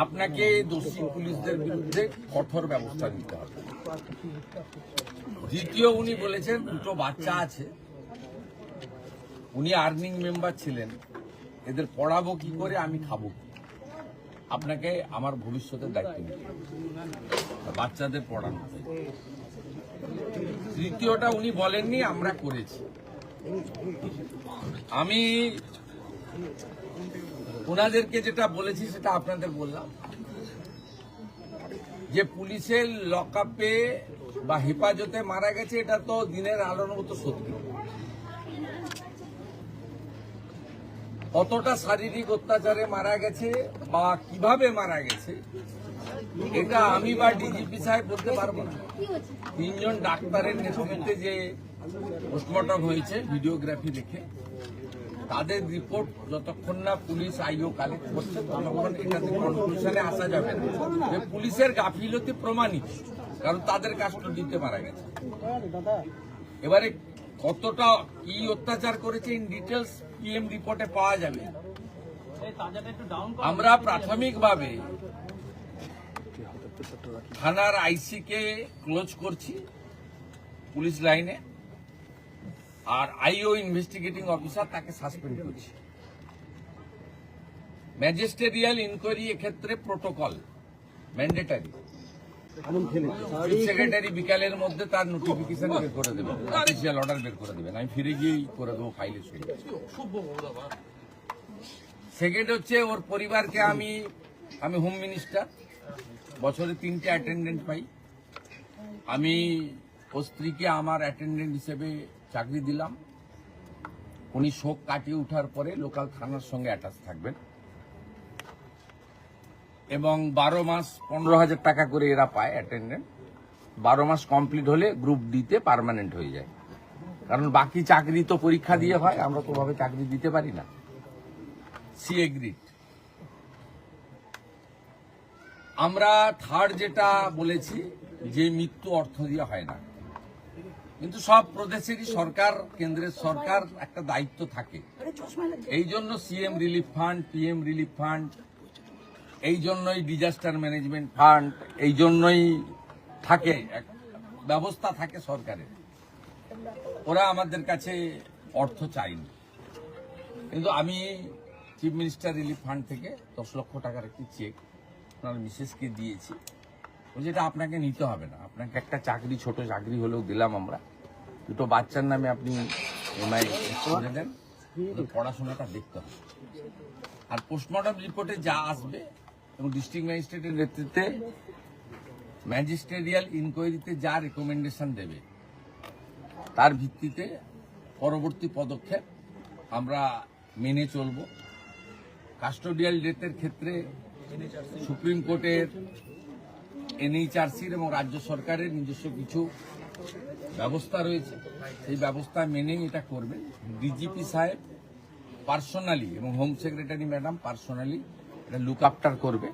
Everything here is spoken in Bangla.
আপনাকে দোষী পুলিশদের বিরুদ্ধে কঠোর ব্যবস্থা নিতে হবে। দ্বিতীয়, উনি বলেছেন দুটো বাচ্চা আছে, উনি আর্নিং মেম্বার ছিলেন, এদের পড়াবো কি করে, আমি খাবো কি? আপনাকে আমার ভবিষ্যতের দায়িত্ব নিতে হবে, বাচ্চাদের পড়ানো। তৃতীয়টা, উনি বলেননি আমরা করেছি। আমি ওনাদেরকে যেটা বলেছি সেটা আপনাদের বললাম, যে পুলিশের লকআপে বা হেফাজতে মারা গেছে, এটা তো দিনের আলোর মতো সত্যি। কতটা শারীরিক অত্যাচারে মারা গেছে বা কিভাবে মারা গেছে, এটা আমি বা ডিজিপি সাহেব বলতে পারবো না। তিনজন ডাক্তারের নেতৃত্বে যে পোস্টমর্টম হয়েছে ভিডিওগ্রাফি দেখে, তাদের রিপোর্ট যতক্ষণ না পুলিশ আইও কালেক্ট করছে ততক্ষণ এটাতে কনক্লুশনে আসা যাবে না যে পুলিশের গাফিলতি প্রমাণিত, কারণ তাদের কাস্টডিতে মারা গেছে। এবারে কতটা কি অত্যাচার করেছে ইন ডিটেলস পিএম রিপোর্টে পাওয়া যাবে। আমরা প্রাথমিকভাবে থানার আইসি কে ক্লোজ করছি পুলিশ লাইনে, আর আইও ইনভেস্টিগেটিং অফিসার তাকে সাসপেন্ড করছি। ম্যাজিস্ট্রেরিয়াল ইনকোয়ারি এক্ষেত্রে প্রোটোকল ম্যান্ডেটারি। চিফ সেক্রেটারি বিকালের মধ্যে তার নোটিফিকেশন বের করে দেবেন, অফিসিয়াল অর্ডার বের করে দেবেন, আমি ফিরে গিয়েই করে দেবো ফাইলের সঙ্গে। সেকেন্ড হচ্ছে, ওর পরিবারকে আমি হোম মিনিস্টার, বছরে 3টে অ্যাটেন্ডেন্ট পাই। আমি ওর স্ত্রীকে আমার অ্যাটেন্ডেন্ট হিসেবে চাকরি দিলাম। উনি শোক কাটিয়ে ওঠার পরে লোকাল থানার সঙ্গে অ্যাটাচ থাকবেন এবং 12 মাস 15,000 টাকা করে এরা পায় অ্যাটেন্ডেন্ট। 12 মাস কমপ্লিট হলে গ্রুপ ডিতে পার্মানেন্ট হয়ে যায়, কারণ বাকি চাকরি তো পরীক্ষা দিয়ে হয়, আমরা তো ভাবে চাকরি দিতে পারি না। C agreed. আমরা থার্ড যেটা বলেছি যে মৃত্যু অর্থ দিয়ে হয় না, কিন্তু সব প্রদেশেরই সরকার, কেন্দ্রের সরকার একটা দায়িত্ব থাকে। এই জন্য CM relief fund, PM relief fund, এই জন্যই ডিজাস্টার ম্যানেজমেন্ট ফান্ড, এই জন্যই থাকে, ব্যবস্থা থাকে সরকারের। ওরা আমাদের কাছে অর্থ চায়নি, কিন্তু আমি চিফ মিনিস্টার রিলিফ ফান্ড থেকে 10 লক্ষ টাকার একটি চেক আপনার মিসেসকে দিয়েছি। যেটা আপনাকে নিতে হবে না, আপনাকে একটা চাকরি, ছোট চাকরি হলেও দিলাম আমরা। দুটো বাচ্চার নামে আপনি এমআই করে দেন, পড়াশোনাটা দেখতে হবে। আর পোস্টমর্টম রিপোর্টে যা আসবে এবং ডিস্ট্রিক্ট ম্যাজিস্ট্রেটের নেতৃত্বে ম্যাজিস্ট্রেরিয়াল ইনকোয়ারিতে যা রেকমেন্ডেশন দেবে, তার ভিত্তিতে পরবর্তী পদক্ষেপ আমরা মেনে চলব। কাস্টোডিয়াল ডেথের ক্ষেত্রে সুপ্রিম কোর্টের, এনএইচআরসির এবং রাজ্য সরকারের নিজস্ব কিছু ব্যবস্থা রয়েছে, সেই ব্যবস্থা মেনেই এটা করবেন। ডিজিপি সাহেব পার্সোনালি এবং হোম সেক্রেটারি ম্যাডাম পার্সোনালি এটা লুক আফটার করবে।